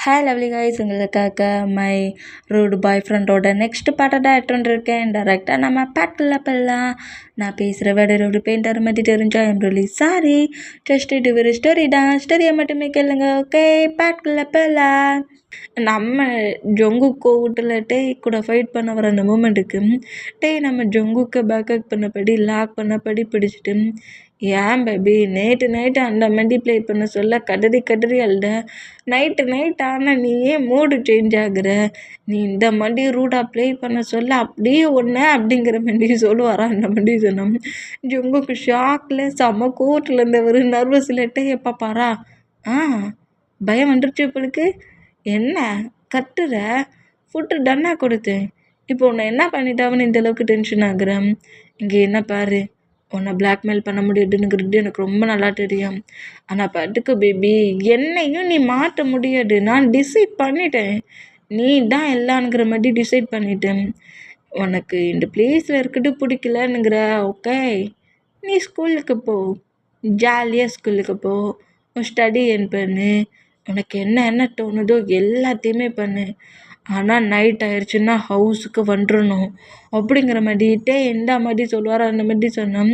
Hi lovely guys, உங்களுக்காக my rude பாய் ஃப்ரெண்டோட next பாட்டை எடுத்துருக்கேன். டேரெக்டாக நம்ம பாட்டில் போடலாம். நான் பேசுகிற வேட ரூடு பெயிண்டர் மாதிரி தெரிஞ்சா எம் ரிலி சாரி. ஜஸ்ட் இது ஒரு ஸ்டோரி தான், ஸ்டோரியை மட்டுமே கேளுங்க. ஓகே, பாட்டில் போடலாம். நம்ம ஜொங்குக்கோ வீட்டில் டேய் கூட ஃபைட் பண்ண வர அந்த மூமெண்ட்டுக்கு நம்ம ஜொங்குக்கை பேக்கப் பண்ணபடி லாக் பண்ணபடி பிடிச்சிட்டு, ஏன் பேபி நைட்டு அந்த மாதிரி ப்ளே பண்ண சொல்ல கதறி அழுத. நைட் ஆனால் நீ ஏன் மூடு சேஞ்ச் ஆகுற? நீ இந்த மாதிரி ரூடாக ப்ளே பண்ண சொல்ல அப்படியே ஒன்று அப்படிங்கிற மாதிரி சொல்லுவாரா? அந்த மாதிரி சொன்னோம். ஜொங்குக்கு ஷாக்கில் செம்ம கோர்ட்டில் இருந்தவர் நர்வஸில் டேயை பார்ப்பாரா? பயம் வந்துருச்சு இப்பளுக்கு. என்ன கத்துற? ஃபுட்டு டன்னாக கொடுத்தேன், இப்போ உன்னை என்ன பண்ணிட்டாவன்னு இந்த அளவுக்கு டென்ஷன் ஆகுறேன். இங்கே என்ன பாரு, உன்னை பிளாக்மெயில் பண்ண முடியாதுங்கிறது எனக்கு ரொம்ப நல்லா தெரியும். ஆனால் பட்டுக்கு பேபி, என்னையும் நீ மாற்ற முடியாது. நான் டிசைட் பண்ணிட்டேன், நீ தான் எல்லாங்கிற மாதிரி டிசைட் பண்ணிட்டேன். உனக்கு இந்த பிளேஸில் இருக்கிறது பிடிக்கலன்னுங்கிற. ஓகே, நீ ஸ்கூலுக்கு போ, ஜாலியாக ஸ்கூலுக்கு போ, உன் ஸ்டடி என் பண்ணு, உனக்கு என்ன தோணுதோ எல்லாத்தையுமே பண்ணு. ஆனால் நைட் ஆயிடுச்சுன்னா ஹவுஸுக்கு வந்துடணும் அப்படிங்கிற மாதிரிட்டே எந்த மாதிரி சொல்லுவார். அந்த மாதிரி சொன்னோம்.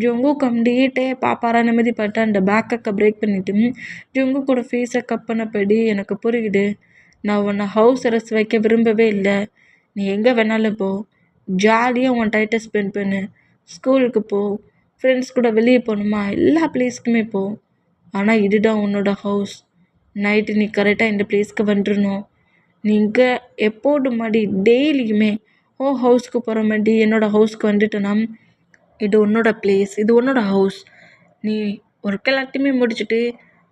ஜொங்கு கம்டிட்டே பாப்பாரா அந்த மாதிரி பார்த்தா அந்த பேக்கை பிரேக் பண்ணிட்டு ஜொங்கு கூட ஃபேஸை கப் பண்ணபடி, எனக்கு புரியுது, நான் உன்னை ஹவுஸ் அரெஸ்ட் வைக்க விரும்பவே இல்லை. நீ எங்கே வேணாலும் போ, ஜாலியாக உன் டைட்டை ஸ்பெண்ட் பண்ணு, ஸ்கூலுக்கு போ, ஃப்ரெண்ட்ஸ் கூட வெளியே போகணுமா எல்லா பிளேஸ்க்குமே போ. ஆனால் இதுதான் உன்னோட ஹவுஸ். நைட்டு நீ கரெக்டாக இந்த பிளேஸ்க்கு வந்துடணும். நீங்கள் எப்போது மாதிரி டெய்லியுமே ஹவுஸ்க்கு போகிற மாதிரி என்னோடய ஹவுஸ்க்கு வந்துட்டேன்னா, இது உன்னோட பிளேஸ், இது உன்னோட ஹவுஸ். நீ ஒர்க் எல்லாத்தையுமே முடிச்சுட்டு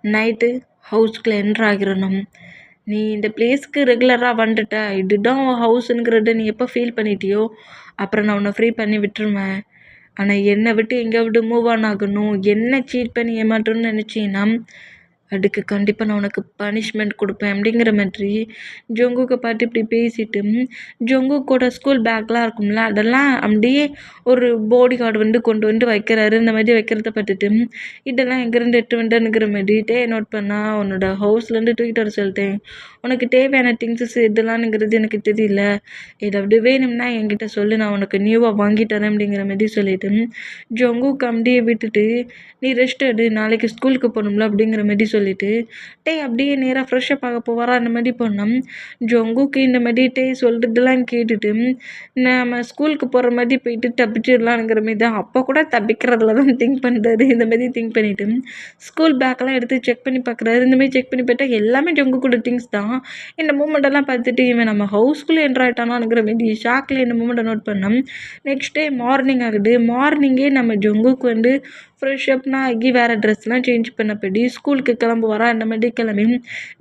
நைட்டு ஹவுஸ்க்குள்ளே என்ட்ரு ஆகிடணும். நீ இந்த பிளேஸ்க்கு ரெகுலராக வந்துட்ட, இதுதான் ஹவுஸுங்கிறத நீ எப்போ ஃபீல் பண்ணிட்டியோ அப்புறம் நான் உன்னை ஃப்ரீ பண்ணி விட்டுருவேன். ஆனால் என்னை விட்டு எங்கேயாவது மூவ் ஆன் ஆகணும், என்ன சீட் பண்ணி ஏமாற்றணும்னு நினச்சின்னா அதுக்கு கண்டிப்பாக நான் உனக்கு பனிஷ்மெண்ட் கொடுப்பேன் அப்படிங்கிற மாதிரி ஜொங்குக்கை பார்த்து இப்படி பேசிட்டு, ஜொங்குக்கோட ஸ்கூல் பேக்லாம் இருக்கும்ல, அதெல்லாம் அப்படியே ஒரு பாடி கார்டு கொண்டு வந்து வைக்கிறாரு. இந்த மாதிரி வைக்கிறத பார்த்துட்டு, இதெல்லாம் எங்கேருந்து எடுத்து வந்துங்கிற மாதிரிட்டே நோட் பண்ணால், உன்னோட ஹவுஸ்லேருந்து தூக்கிட்டு வர சொல்லிட்டேன், உனக்கு தேவையான திங்ஸஸ் இதெல்லாம்ங்கிறது எனக்கு தெரியல, ஏதாவது வேணும்னா என்கிட்ட சொல்லு, நான் உனக்கு நியூவாக வாங்கி தரேன் அப்படிங்கிற மாதிரி சொல்லிட்டு ஜொங்குக்கு அப்படியே விட்டுட்டு, நீ ரெஸ்ட் எடு, நாளைக்கு ஸ்கூலுக்கு போகணும்ல அப்படிங்கிற மாதிரி சொல்லிட்டு அப்படியே நேராக ஃப்ரெஷ்ஷப் ஆக போவாரா? அந்த மாதிரி போனோம். ஜொங்குக்கு இந்த மாதிரி சொல்கிறதெல்லாம் கேட்டுட்டு நம்ம ஸ்கூலுக்கு போகிற மாதிரி போயிட்டு தப்பிச்சிடலாங்கிற மாதிரி தான். அப்போ கூட தப்பிக்கிறதுல தான் திங்க் பண்ணுறாரு. இந்த மாதிரி திங்க் பண்ணிவிட்டு ஸ்கூல் பேக்கெல்லாம் எடுத்து செக் பண்ணி பார்க்குறாரு. இந்த மாதிரி செக் பண்ணி பார்த்தா எல்லாமே ஜொங்குக்கூட திங்ஸ் தான். இந்த மூமெண்ட்டெல்லாம் பார்த்துட்டு இவன் நம்ம ஹவுஸ்குள்ளே என்ட்ரு ஆகிட்டானாங்கிற மாதிரி ஷாக்கில் இந்த மூமெண்ட்டை நோட் பண்ணோம். நெக்ஸ்ட் டே மார்னிங் ஆகுது. மார்னிங்கே நம்ம ஜொங்குக்கு ஃப்ரெஷ்ஷப்னா ஆகி வேறு ட்ரெஸ்லாம் சேஞ்ச் பண்ணபடி ஸ்கூலுக்கு கிளம்புவாரா? அந்த மாதிரி கிளம்பி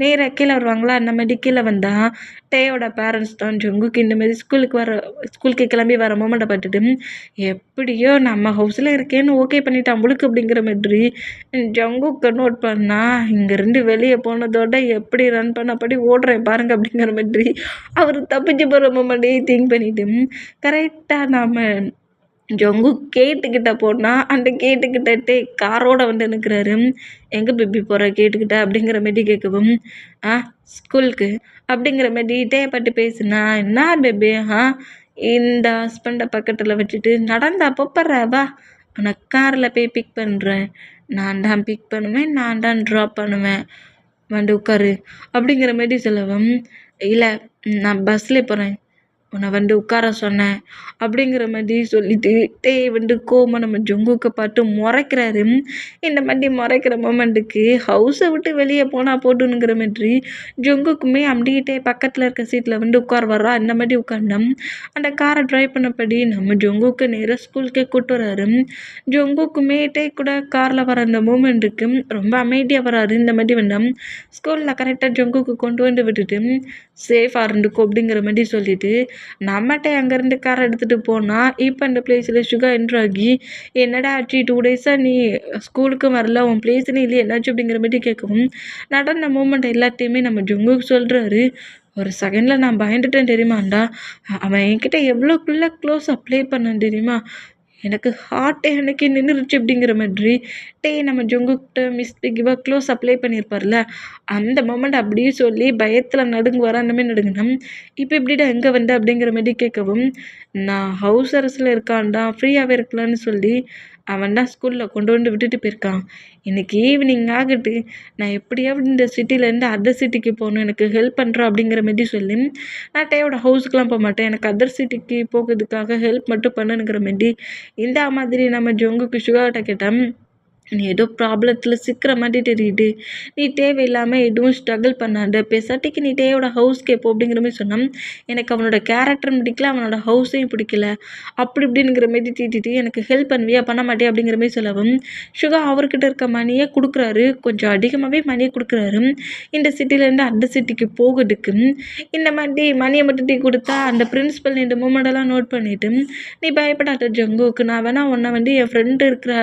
நேராக கீழே வருவாங்களா? அந்த மாதிரி கீழே வந்தால் டேயோட பேரண்ட்ஸ் தான் ஜொங்குக்கு இந்த மாதிரி ஸ்கூலுக்கு கிளம்பி வர மூமெண்ட்டை பார்த்துட்டு, எப்படியோ நம்ம ஹவுஸில் இருக்கேன்னு ஓகே பண்ணிட்டான் முழுக்கு அப்படிங்கிற மாதிரி ஜொங்குக்கு நோட் பண்ணால், இங்கேருந்து வெளியே போனதோட எப்படி ரன் பண்ணபடி ஓடுறேன் பாருங்க அப்படிங்கிற மாதிரி அவர் தப்பிச்சு போகிற மூமெண்ட்டே திங்க் பண்ணிட்டு கரெக்டாக நாம் ஜொங்கு கேட்டுக்கிட்ட போனால் அந்த கேட்டுக்கிட்டே காரோட நிற்கிறாரு. எங்கே பேபி போகிற கேட்டுக்கிட்ட அப்படிங்கிற மாதிரி கேட்கவும், ஸ்கூலுக்கு அப்படிங்கிற மாதிரி பட்டு பேசுனா, என்ன பேபி இந்த ஹஸ்பண்டை பக்கத்தில் வச்சுட்டு நடந்தா போப்படுற, வா உன்னை காரில் போய் பிக் பண்ணுறேன், நான் தான் பிக் பண்ணுவேன், நான் தான் ட்ராப் பண்ணுவேன், வந்து உட்காரு அப்படிங்கிற மாதிரி சொல்லவும், இல்லை நான் பஸ்ஸில் போகிறேன், உன்னை உட்கார சொன்னேன் அப்படிங்கிற மாதிரி சொல்லிட்டு கோமா நம்ம ஜொங்குக்கை பார்த்து முறைக்கிறாரு. இந்த மாதிரி முறைக்கிற மொமெண்ட்டுக்கு ஹவுஸை விட்டு வெளியே போனால் போட்டுங்கிற மாதிரி ஜொங்குக்குமே அப்படியே பக்கத்தில் இருக்க சீட்டில் உட்கார வர்றா. இந்த மாதிரி உட்காந்தோம். அந்த காரை ட்ரைவ் பண்ணபடி நம்ம ஜொங்குக்கு நேராக ஸ்கூலுக்கே கூப்பிட்டு வர்றாரு. ஜொங்குக்குமே கூட காரில் வர அந்த மூமெண்ட்டுக்கு ரொம்ப அமைதியாக வராரு. இந்த மாதிரி வந்தோம். ஸ்கூலில் கரெக்டாக ஜொங்குக்கு கொண்டு விட்டுட்டு சேஃபாக இருந்துக்கோ அப்படிங்கிற மாதிரி சொல்லிட்டு நம்மகிட்ட அங்கேருந்து காரை எடுத்துகிட்டு போனால், இப்போ அந்த பிளேஸில் சுகா என்ட்ராகி, என்னடா ஆச்சு 2 டேஸாக நீ ஸ்கூலுக்கும் வரல, உன் பிளேஸ்னு இல்லையே என்னாச்சு அப்படிங்கிற மாதிரி கேட்கவும், நடந்த மூமெண்ட் எல்லாத்தையுமே நம்ம ஜொங்குக்கு சொல்கிறாரு. ஒரு செகண்டில் நான் பயந்துட்டேன் தெரியுமாண்டா, அவன் என்கிட்ட எவ்வளோக்குள்ளே க்ளோஸ் அப்ளை பண்ணேன் தெரியுமா, எனக்கு ஹார்ட்டே அன்னைக்கு நின்றுருச்சு அப்படிங்கிற மாதிரி. நம்ம ஜங்குக்கிட்ட மிஸ் பிகிவா க்ளோஸ் அப்ளை பண்ணியிருப்பார்ல, அந்த மொமெண்ட் அப்படியே சொல்லி பயத்தில் நடுங்குவார். அந்த மாதிரி நடுங்கினேன். இப்போ எப்படிடா எங்கே வந்த அப்படிங்கிற மாதிரி கேட்கவும், நான் ஹவுஸ் அரெஸ்ட்டில் இருக்கான்டா, ஃப்ரீயாகவே இருக்கலான்னு சொல்லி அவன் தான் ஸ்கூலில் கொண்டு வந்து விட்டுட்டு போயிருக்கான். இன்னைக்கு ஈவினிங் ஆகட்டு, நான் எப்படியாவது இந்த சிட்டிலேருந்து அதர் சிட்டிக்கு போகணும், எனக்கு ஹெல்ப் பண்ணுறான் அப்படிங்கிற மாதிரி சொல்லி, நான் டேயோட ஹவுஸுக்கெலாம் போக மாட்டேன், எனக்கு அதர் சிட்டிக்கு போகிறதுக்காக ஹெல்ப் மட்டும் பண்ணுங்கிற மாதிரி இந்த மாதிரி நம்ம ஜங்குக்கு சுகாட்ட கேட்டேன். நீ ஏதோ ப்ராப்ளத்தில் சிக்கிற மாதிரி தெரியுது, நீ தேவையில்லாமல் எதுவும் ஸ்ட்ரகிள் பண்ணாத, பேசாட்டிக்கு நீ டேயோட ஹவுஸ்க்கு போ அப்படிங்கிற மாதிரி சொன்னான். எனக்கு அவனோட கேரக்டரும் பிடிக்கல, அவனோட ஹவுஸையும் பிடிக்கல, அப்படி இப்படிங்கிற மாதிரி தீட்டிட்டு எனக்கு ஹெல்ப் பண்ணுவியா பண்ண மாட்டேன் அப்படிங்கிற மாதிரி சொல்லவும், சுகா அவர்கிட்ட இருக்க மணியை கொடுக்குறாரு, கொஞ்சம் அதிகமாகவே மணியை கொடுக்குறாரு இந்த சிட்டிலேருந்து அந்த சிட்டிக்கு போகிறதுக்கு. இந்த மாதிரி மணியை மட்டும் கொடுத்தா அந்த பிரின்ஸிபல் இந்த மூமெண்டெல்லாம் நோட் பண்ணிவிட்டு, நீ பயப்படாத ஜங்குக்கு, நான் வேணா உன்னை வந்து என் ஃப்ரெண்டு இருக்கிற,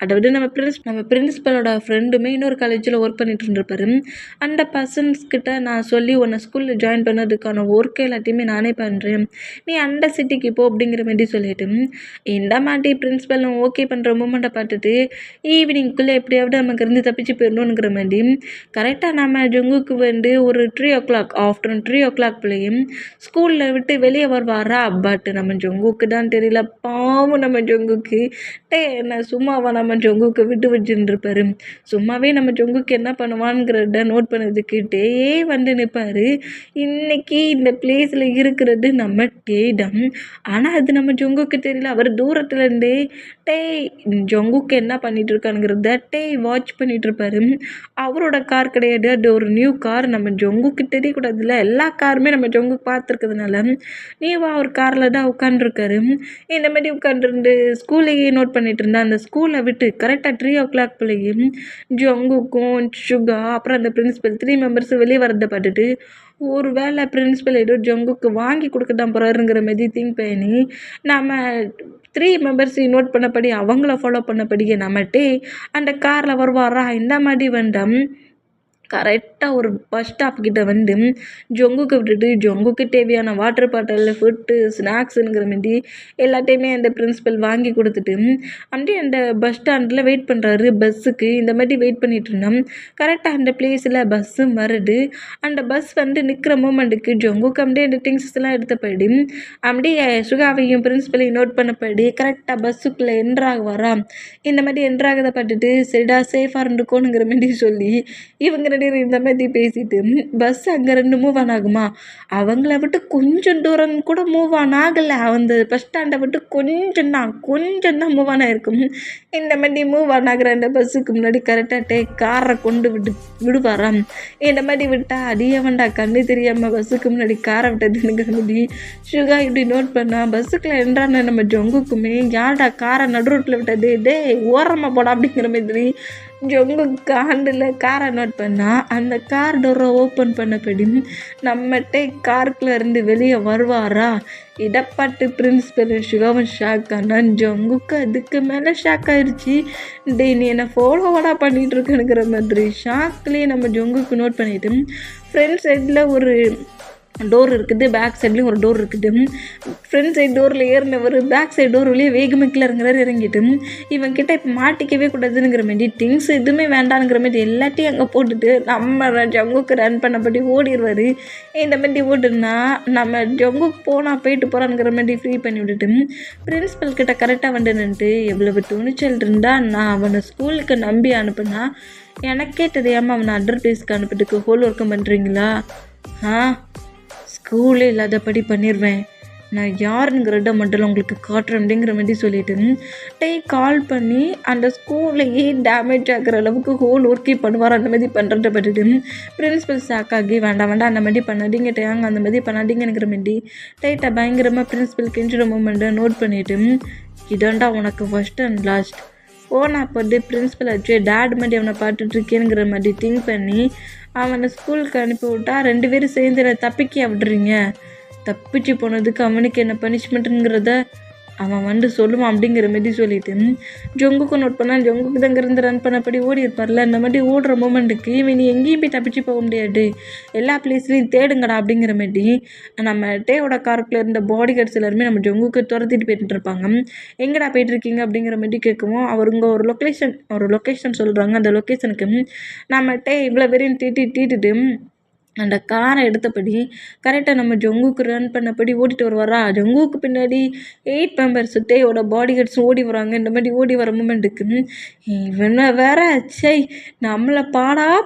அதாவது நம்ம பிரின்ஸிபலோட ஃப்ரெண்டுமே இன்னொரு காலேஜில் ஒர்க் பண்ணிட்டு இருந்திருப்பாரு, அந்த பர்சன்ஸ்கிட்ட நான் சொல்லி உன்னை ஸ்கூலில் ஜாயின் பண்ணதுக்கான ஒர்க் எல்லாத்தையுமே நானே பண்ணுறேன், நீ அந்த சிட்டிக்கு போ அப்படிங்கிற மாதிரி சொல்லிட்டு, இந்த மாதிரி பிரின்ஸிபல் ஓகே பண்ணுற மூமெண்ட்டை பார்த்துட்டு ஈவினிங்குள்ளே எப்படியாவது நமக்கு இருந்து தப்பிச்சு போயிடணுங்கிற மாதிரி கரெக்டாக நம்ம ஜங்குக்கு வந்து ஒரு 3 o'clock ஆஃப்டர்நூன் 3 o'clock பிள்ளையும் ஸ்கூலில் விட்டு வெளியே வருவாரா. பட் நம்ம ஜங்குக்கு தான் தெரியல, பாவம் நம்ம ஜங்குக்கு என்ன சும்மாவா நம்ம ஜங்குக்கு விட்டு வச்சுருந்துருப்பாரு. சும்மாவே நம்ம ஜங்குக்கு என்ன பண்ணுவான்ங்கிறத நோட் பண்ணதுக்கு டேயே வந்து நிற்பார். இன்னைக்கு இந்த பிளேஸில் இருக்கிறது நம்ம டே தான், ஆனால் அது நம்ம ஜங்குக்கு தெரியல. அவர் தூரத்துலேருந்தே ஜங்குக்கு என்ன பண்ணிட்டு இருக்கானுங்கிறத வாட்ச் பண்ணிட்டு இருப்பாரு. அவரோட கார் கிடையாது, அது ஒரு நியூ கார், நம்ம ஜங்குக்கு தெரியக்கூடாதுல்ல, எல்லா காருமே நம்ம ஜங்குக்கு பார்த்துருக்கிறதுனால நியூவாக ஒரு காரில் தான் உட்காந்துருக்காரு. இந்த மாதிரி உட்காந்துருந்து ஸ்கூலையே நோட் பண்ணிட்டு இருந்தா. அந்த ஸ்கூலை விட்டு கரெக்டாக 3 o'clock பிள்ளையும் ஜங்குக்கும் சுகா அப்புறம் அந்த பிரின்ஸிபல் 3 மெம்பர்ஸ் வெளியே வரதை பார்த்துட்டு, ஒரு வேளை பிரின்ஸிபல் ஏதோ ஜங்குக்கு வாங்கி கொடுக்க தான் போகிறாருங்கிற மாதிரி திங்க் பண்ணி நம்ம 3 மெம்பர்ஸ் நோட் பண்ணபடி அவங்கள ஃபாலோ பண்ணபடியே நம்மட்டே அந்த காரில் வருவாரா. இந்த மாதிரி வந்தோம் கரெக்டாக ஒரு பஸ் ஸ்டாப் கிட்ட வந்து ஜங்குக்கு விட்டுட்டு ஜங்குக்கு தேவையான வாட்டர் பாட்டில், ஃபுட்டு, ஸ்நாக்ஸுங்கிற மாதிரி எல்லாத்தையுமே அந்த பிரின்ஸிபல் வாங்கி கொடுத்துட்டு அப்படியே அந்த பஸ் ஸ்டாண்டில் வெயிட் பண்ணுறாரு பஸ்ஸுக்கு. இந்த மாதிரி வெயிட் பண்ணிட்டு இருந்தோம். கரெக்டாக அந்த பிளேஸில் பஸ்ஸும் வருது. அந்த பஸ் வந்து நிற்கிற மூமெண்ட்டுக்கு ஜங்குக்கு அப்படியே அந்த திங்ஸ்லாம் எடுத்தபடி அப்படியே சுகாவையும் பிரின்ஸிபலையும் நோட் பண்ணபடி கரெக்டாக பஸ்ஸுக்குள்ளே என்ட்ராக வரா. இந்த மாதிரி என்ட்ராகதை பார்த்துட்டு சரிடா சேஃபாக இருந்துக்கோனுங்கிற மாதிரி சொல்லி இவங்க இந்த மாதிரி பேசிட்டு பஸ் அங்கே 2 மூவ் ஆன் ஆகுமா, அவங்கள விட்டு கொஞ்சம் தூரம் கூட மூவ் ஆன் ஆகலை. அந்த பஸ் ஸ்டாண்டை விட்டு கொஞ்சம் தான் மூவ் ஆன் ஆகிருக்கும். இந்த மாதிரி மூவ் ஆன் ஆகிற அந்த பஸ்ஸுக்கு முன்னாடி கரெக்டாக காரை கொண்டு விடுவாராம். இந்த மாதிரி விட்டால் அடியே வேண்டா கண்ணு தெரியாமல் பஸ்ஸுக்கு முன்னாடி காரை விட்டதுங்கிற மாதிரி சுகா இப்படி நோட் பண்ணா. பஸ்ஸுக்குள்ள என்றான நம்ம ஜங்குக்குமே யார்டா காரை நடு ரோட்டில் விட்டது, ஓரமாக போடா அப்படிங்கிற மாதிரி ஜங்கு ஹேண்டில் காரை நோட் பண்ணால் அந்த கார் டோரை ஓப்பன் பண்ணபடி நம்மகிட்ட காருக்குள்ளே இருந்து வெளியே வருவாரா. இடப்பாட்டு பிரின்ஸிபல் சுகாவும் ஷாக் ஆனால் ஜங்குக்கு அதுக்கு மேலே ஷாக் ஆயிடுச்சு. நீ என்னை ஃபாலோவாடா பண்ணிகிட்டு இருக்கேனுங்கிற மாதிரி ஷாக்லேயே நம்ம ஜங்குக்கு நோட் பண்ணிவிட்டு ஃப்ரண்ட் சைடில் ஒரு டோர் இருக்குது, பேக் சைட்லேயும் ஒரு டோர் இருக்குது. ஃப்ரண்ட் சைட் டோரில் ஏறினவர் பேக் சைட் டோர் வழியே வேகமாக கீழே இறங்கிட்டு இவன்கிட்ட இப்போ மாட்டிக்கவே கூடாதுங்கிற மாதிரி திங்ஸ் எதுவுமே வேண்டாங்கிற மாதிரி எல்லாத்தையும் அங்கே போட்டுட்டு நம்ம ஜங்குக்கு ரன் பண்ணபடி ஓடிடுவார். இந்த மாதிரி ஓடுனா நம்ம ஜங்குக்கு போயிட்டு போகிறான்ங்கிற மாதிரி ஃப்ரீ பண்ணி விட்டுட்டு பிரின்ஸிபல் கிட்ட கரெக்டாக வந்துட்டு எவ்வளவு துணிச்சல் இருந்தால் நான் அவனை ஸ்கூலுக்கு நம்பி அனுப்புனா எனக்கே தெரியாமல் அவனை அட்வர்டைஸ்க்கு அனுப்பிட்டுக்கு ஹோல் ஒர்க்கும் பண்ணுறீங்களா, ஸ்கூலே இல்லாதபடி பண்ணிடுவேன், நான் யாருங்கிறத மட்டும் உங்களுக்கு காட்டுறேன் அப்படிங்கிற மாதிரி சொல்லிட்டு கால் பண்ணி அந்த ஸ்கூல்லையே டேமேஜ் ஆகிற அளவுக்கு ஹோல் ஒர்க்கே பண்ணுவார். அந்த மாதிரி பண்ணுறத பட்டுட்டு பிரின்ஸிபல் சாக்காகி வேண்டாம் அந்த மாதிரி பண்ணாதீங்க டேங்க, அந்த மாதிரி பண்ணாதீங்கிற மாதிரி டைட்டாக பயங்கரமாக பிரின்ஸிபல் கெஞ்சுற மூமெண்ட்டை நோட் பண்ணிவிட்டு இதாண்டா உனக்கு ஃபஸ்ட் அண்ட் லாஸ்ட் போனால் அப்போது பிரின்ஸிபல் ஆச்சு டேட் மாதிரி அவனை பார்த்துட்ருக்கேங்கிற மாதிரி திங்க் பண்ணி அவனை ஸ்கூலுக்கு அனுப்பி விட்டா 2 பேரும் சேர்ந்து தப்பிக்க விடுறீங்க, தப்பிச்சு போனதுக்கு அவனுக்கு என்ன பனிஷ்மெண்ட்டுங்கிறத அவன் வந்து சொல்லுவான் அப்படிங்கிற மாரி சொல்லிட்டு ஜொங்குக்கு நோட் பண்ணால் ஜொங்குக்கு தான் இருந்து ரன் பண்ணபடி ஓடி இருப்பார்ல. இந்த மாதிரி ஓடுற மூமெண்ட்டுக்கு இவன் எங்கேயும் போய் தப்பிச்சு போக முடியாது, எல்லா பிளேஸ்லையும் தேடுங்கடா அப்படிங்கிற மாதிரி நம்ம டேவோட காருக்குள்ள இருந்த பாடி கார்ட்ஸ் எல்லாருமே நம்ம ஜொங்குக்கு துரத்திட்டு போயிட்டு இருப்பாங்க. எங்கடா போயிட்டு இருக்கீங்க அப்படிங்கிற மாதிரி கேட்கவும் அவருங்க ஒரு லொக்கேஷன் சொல்கிறாங்க. அந்த லொக்கேஷனுக்கு நம்ம டே இவ்வளோ பேரையும் தீட்டிட்டு அந்த காரை எடுத்தபடி கரெக்டாக நம்ம ஜொங்குக்கு ரன் பண்ணபடி ஓடிட்டு வருவாரா. ஜொங்குக்கு பின்னாடி 8 மெம்பர்ஸ் டேயோட பாடி கார்ட்ஸும் ஓடி வராங்க. இந்த மாதிரி ஓடி வர மூமெண்ட்டுக்கு இவனை வேற சை நம்மளை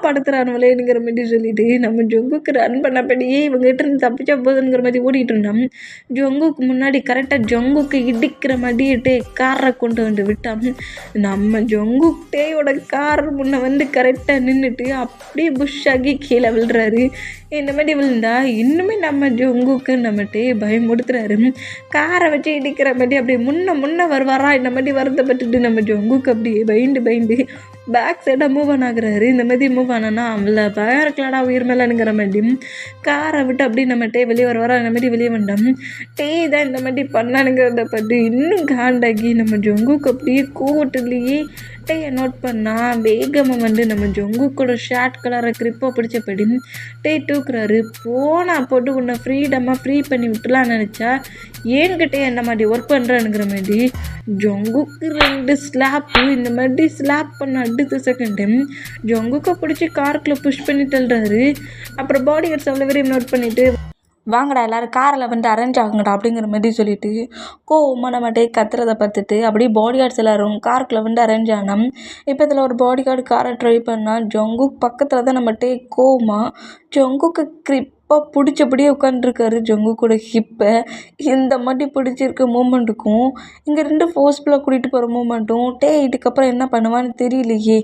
படுத்துறானுங்களேங்கிற மாதிரி சொல்லிட்டு நம்ம ஜொங்குக்கு ரன் பண்ணபடியே இவங்ககிட்ட இருந்து தப்பிச்சா போதுங்கிற மாதிரி ஓடிட்டு இருந்தோம். ஜொங்குக்கு முன்னாடி கரெக்டாக ஜொங்குக்கு இடிக்கிற மாதிரி டே காரை கொண்டு வந்து விட்டான். நம்ம ஜொங்கு டேயோட கார் முன்ன வந்து கரெக்டாக நின்றுட்டு அப்படியே புஷ் ஆகி கீழே விழுறாரு. இந்த மாதிரி விழுந்தா இன்னுமே நம்ம ஜொங்குக்கு நம்மகிட்டே பயமுடுத்துறாரு. காரை வச்சு இடிக்கிற மாதிரி அப்படியே முன்ன வருவாரா. இந்த மாதிரி வருத்தப்பட்டுட்டு நம்ம ஜொங்குக்கு அப்படியே பயந்து பேக் சைடாக மூவ் ஆன் ஆகுறாரு. இந்த மாதிரி மூவ் ஆனா அவளை பயம் இருக்கலாடா உயிர் மேலேங்கிற மாதிரி காரை விட்டு அப்படியே நம்மகிட்டே வெளியே வருவாரா. இந்த மாதிரி வெளியே வந்தோம். டே தான் இந்த மாதிரி பண்ணானுங்கிறத பற்றி இன்னும் காண்டாகி நம்ம ஜொங்குக்கு அப்படியே கூட்டுலேயே டேயை நோட் பண்ணால் வேகமாக வந்து நம்ம ஜொங்குக்கோட ஷார்ட் கலரை கிரிப்பாக பிடிச்சபடி டே தூக்குறாரு. போட்டு உன்னை ஃப்ரீடமாக ஃப்ரீ பண்ணி விட்டுலான்னு நினச்சா ஏன்கிட்டே என்ன மாதிரி ஒர்க் பண்ணுறானுங்கிற மாதிரி ஜொங்குக்கு 2 ஸ்லாப்பு இந்த மாதிரி ஸ்லாப் பண்ண அடுத்த செகண்டு ஜொங்குக்கை பிடிச்சி காருக்குள்ளே புஷ் பண்ணி தள்ளுறாரு. அப்புறம் பாடி கார்ட்ஸ் அவ்வளோ வரையும் நோட் பண்ணிவிட்டு வாங்கடா எல்லோரும் காரில் வந்து அரேஞ்ச் ஆகுங்கடா அப்படிங்கிற மாதிரி சொல்லிட்டு கோவமாக நம்மகிட்டே கத்துறதை பார்த்துட்டு அப்படியே பாடி கார்ட்ஸ் எல்லோரும் காருக்குள்ளே வந்து அரேஞ்ச் ஆனோம். இப்போ இதில் ஒரு பாடி கார்டு காரை ட்ரை பண்ணால் ஜொங்குக்கு பக்கத்தில் தான் நம்மகிட்டே கோவமாக ஜொங்குக்கு பிடிச்சபடியே உட்காந்துருக்காரு. ஜொங்குக்கூட ஹிப்பை இந்த மாதிரி பிடிச்சிருக்க மூமெண்ட்டுக்கும் இங்கே 2 ஃபோர்ஸ்ஃபுல்லாக கூட்டிகிட்டு போகிற மூமெண்ட்டும் இதுக்கப்புறம் என்ன பண்ணுவான்னு தெரியலையே,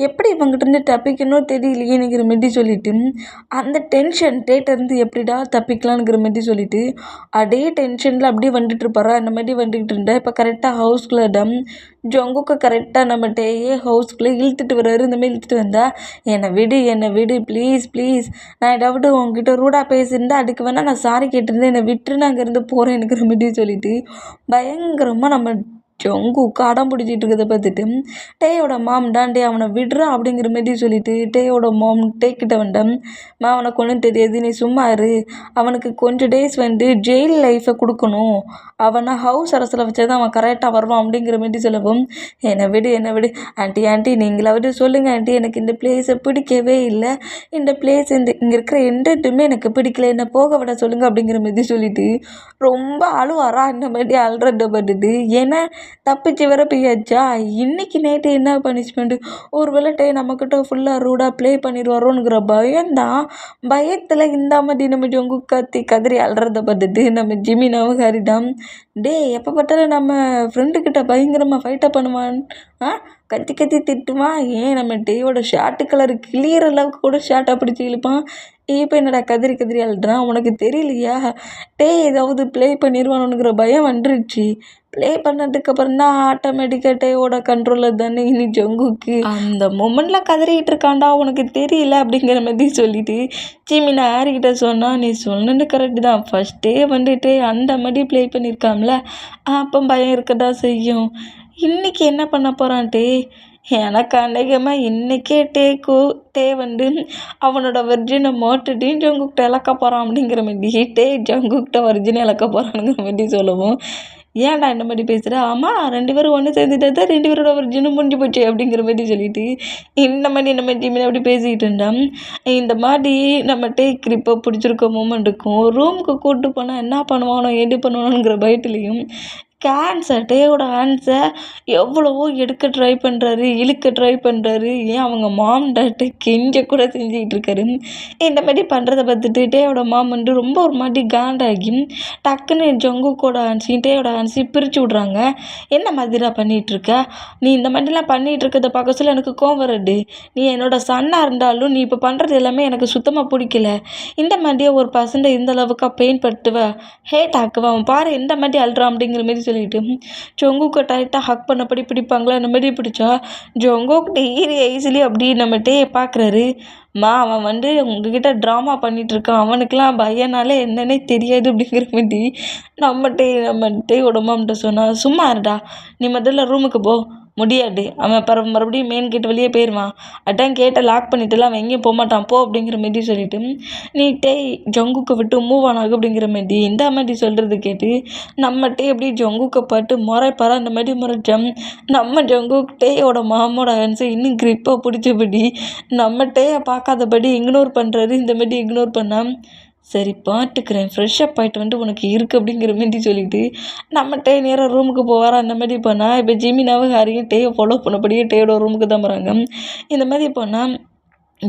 எப்படி இவங்ககிட்ட தப்பிக்கணும் தெரியலையேங்கிற மாதிரி சொல்லிட்டு அந்த டென்ஷன் டேட்டேருந்து எப்படிடா தப்பிக்கலாங்கிற மாதிரி சொல்லிட்டு அதே டென்ஷனில் அப்படியே வந்துட்டு இருப்பாரா. அந்த மாதிரி வந்துக்கிட்டு இருந்தா இப்போ கரெக்டாக ஹவுஸ்குள்ளே ஜொங்குக்கு கரெக்டாக நம்ம டேயே ஹவுஸ்குள்ளே இழுத்துட்டு வர்றாரு. இந்த மாதிரி இழுத்துட்டு வந்தால் என்னை விடு ப்ளீஸ் நான் ஏதாவது உங்ககிட்ட ரூடாக பேசியிருந்தேன், அதுக்கு வேணால் நான் சாரி கேட்டிருந்தேன், என்னை விட்டுரு நான் அங்கேருந்து போகிறேன்னுங்கிற மாதிரி சொல்லிட்டு பயங்கரமாக நம்ம ஜொங்குக்கு அடம் பிடிச்சிட்டு இருக்கிறத பார்த்துட்டு டேயோட மாம் டே அவனை விடுறா அப்படிங்கிற மாதிரி சொல்லிட்டு டேயோட மாம் கிட்ட வந்தான். அவனுக்கு ஒன்றும் தெரியாது, நீ சும்மா இரு, அவனுக்கு கொஞ்சம் டேஸ் வந்து ஜெயில் லைஃப்பை கொடுக்கணும், அவனை ஹவுஸ் அரசில் வச்சா தான் அவன் கரெக்டாக வருவான் அப்படிங்கிற மாதிரி சொல்லவும் என்னை விடு ஆண்டி நீங்களாவது சொல்லுங்கள் ஆண்டி, எனக்கு இந்த பிளேஸை பிடிக்கவே இல்லை, இந்த பிளேஸ் இங்கே இருக்கிற எதுவுமே எனக்கு பிடிக்கல, என்னை போக விட சொல்லுங்கள் அப்படிங்கிற மாதிரி சொல்லிட்டு ரொம்ப அழுவாரா. இந்த மாதிரி அழுறத பார்த்துட்டு ஏன்னா தப்பிச்சு வர போயாச்சா, இன்றைக்கி நைட்டு என்ன பனிஷ்மெண்ட்டு, ஒரு வேளை நம்மக்கிட்ட ஃபுல்லாக ரூடாக ப்ளே பண்ணிடுவாரோங்கிற பயம்தான். பயத்தில் இந்த மாதிரி நம்ம ஜொங்கு கதறி அழுறத பார்த்துட்டு நம்ம ஜிமினாவும் ஹரிதான் எப்போ பார்த்தாலும் நம்ம ஃப்ரெண்டுக்கிட்ட பயங்கரமாக ஃபைட்டாக பண்ணுவான், கத்தி திட்டுவான், ஏன் நம்ம டேயோட ஷார்ட்டு கலர் கிளியர் அளவுக்கு கூட ஷார்ட்டாக பிடிச்சி இழுப்பான். இப்போ என்னடா கதறி அழுறான், உனக்கு தெரியலையா ஏதாவது ப்ளே பண்ணிடுவானுங்கிற பயம் வந்துருச்சு. ப்ளே பண்ணதுக்கப்புறம் தான் ஆட்டோமேட்டிக்காக டேயோட கண்ட்ரோலில் தானே இனி ஜொங்குக்கு அந்த மொமெண்ட்டில் கதறிட்டு இருக்காண்டா, உனக்கு தெரியல அப்படிங்கிற மாதிரி சொல்லிட்டு ஜிமினா ஹாரிக்கிட்ட சொன்னால், நீ சொன்னது கரெக்டு தான், ஃபஸ்ட்டே வந்துட்டு அந்த மாதிரி ப்ளே பண்ணியிருக்காம்ல, அப்போ பயம் இருக்க தான் செய்யும். இன்றைக்கி என்ன பண்ண போகிறான்ட்டே, எனக்கு அநேகமாக இன்றைக்கே டே வந்து அவனோட வெர்ஜினை மாட்டுட்டையும் ஜொங்குக்கிட்ட இழக்க போகிறான் அப்படிங்கிற மாதிரி ஜொங்குக்கிட்ட வெர்ஜினை இழக்க போகிறானுங்கிற மாதிரி சொல்லவும், ஏன்டா இந்த மாதிரி பேசுகிற, ஆமாம் 2 பேரும் ஒன்று சேர்ந்துட்டா தான் 2 பேரோட வெர்ஜினும் முடிஞ்சு போச்சு அப்படிங்கிற மாதிரி சொல்லிட்டு இந்த மாதிரி நம்ம ஜிமினை அப்படி பேசிக்கிட்டு இருந்தான். இந்த மாதிரி நம்ம கிரிப்பை பிடிச்சிருக்க மூமெண்ட்டுக்கும் ரூமுக்கு கூப்பிட்டு போனால் என்ன பண்ணுவானோ எது பண்ணுவானோங்கிற பயத்துலேயும் டேயோட ஹேண்ட்ஸை எவ்வளவோ எடுக்க ட்ரை பண்ணுறாரு, இழுக்க ட்ரை பண்ணுறாரு, ஏன் அவங்க மாம் டாட்டை கெஞ்ச கூட செஞ்சுக்கிட்டு இருக்காரு. இந்த மாதிரி பண்ணுறத பார்த்துட்டு டேயோட மாம் வந்து ரொம்ப ஒரு மாதிரி காண்டாகி டக்குன்னு ஜொங்குக்கோட ஹேண்ட்ஸையும் டேயோட ஹேண்ட்ஸையும் பிரித்து விட்றாங்க. என்ன மாதிரிடா பண்ணிகிட்ருக்க, நீ இந்த மாதிரிலாம் பண்ணிகிட்ருக்கிறத பார்க்க சொல்ல எனக்கு கோவம் வருது, நீ என்னோட சன்னாக இருந்தாலும் நீ இப்போ பண்ணுறது எல்லாமே எனக்கு சுத்தமாக பிடிக்கல, இந்த மாதிரியே ஒரு பர்சன்டை இந்த அளவுக்கு பெயின் படுத்துவ ஹேட் ஆக்குவ, அவன் பாரு எந்த மாதிரி அழுறான் அப்படிங்கிற மாதிரி சொல்லிட்டு ஜொங்குக்கை டைட்டாக ஹக் பண்ணபடி பிடிப்பாங்களா அந்த மாதிரி பிடிச்சா ஜொங்குக் டெய்லி ஐஸ்லி அப்படி நம்ம டேயை பார்க்குறாரு. அவன் உங்ககிட்ட ட்ராமா பண்ணிகிட்ருக்கான், அவனுக்கெலாம் பையனாலே என்னன்னே தெரியாது அப்படிங்கிற மாதிரி நம்ம டேயோட மாம்கிட்ட சொன்னால், சும்மா இருடா, நீ முதல்ல ரூமுக்கு போ. முடியாது, அவன் மறுபடியும் மெயின் கேட் வெளியே போயிடுவான், அதான் கேட்டை லாக் பண்ணிட்டுலாம் அவன் எங்கேயும் போகமாட்டான் போ அப்படிங்கிற மாதிரி சொல்லிட்டு நீ டேய் ஜங்குக்கை விட்டு மூவ் ஆன் ஆகு அப்படிங்கிற மாதிரி இந்த மாதிரி சொல்கிறது கேட்டு நம்ம டே எப்படி ஜங்குக்கை பாட்டு முறைப்பாரா அந்த மாதிரி முறைச்சோம். நம்ம ஜங்குக் டேயோட மாமோட ஹேண்ட்ஸை இன்னும் கிரிப்பாக பிடிச்சபடி நம்ம டேயை பார்க்காதபடி இக்னோர் பண்ணுறாரு. இந்த மாதிரி இக்னோர் பண்ணால் சரி பார்த்துக்கிறேன், ஃப்ரெஷ்ஷப் ஆகிட்டு உனக்கு இருக்குது அப்படிங்கிற மாதிரி சொல்லிவிட்டு நம்ம டே நேராக ரூமுக்கு போவாரா அந்த மாதிரி போனால் இப்போ ஜிமினாவும் ஹாரியும் டேயை ஃபாலோ பண்ணபடியே டேயோட ரூமுக்கு தான் போகிறாங்க. இந்த மாதிரி போனால்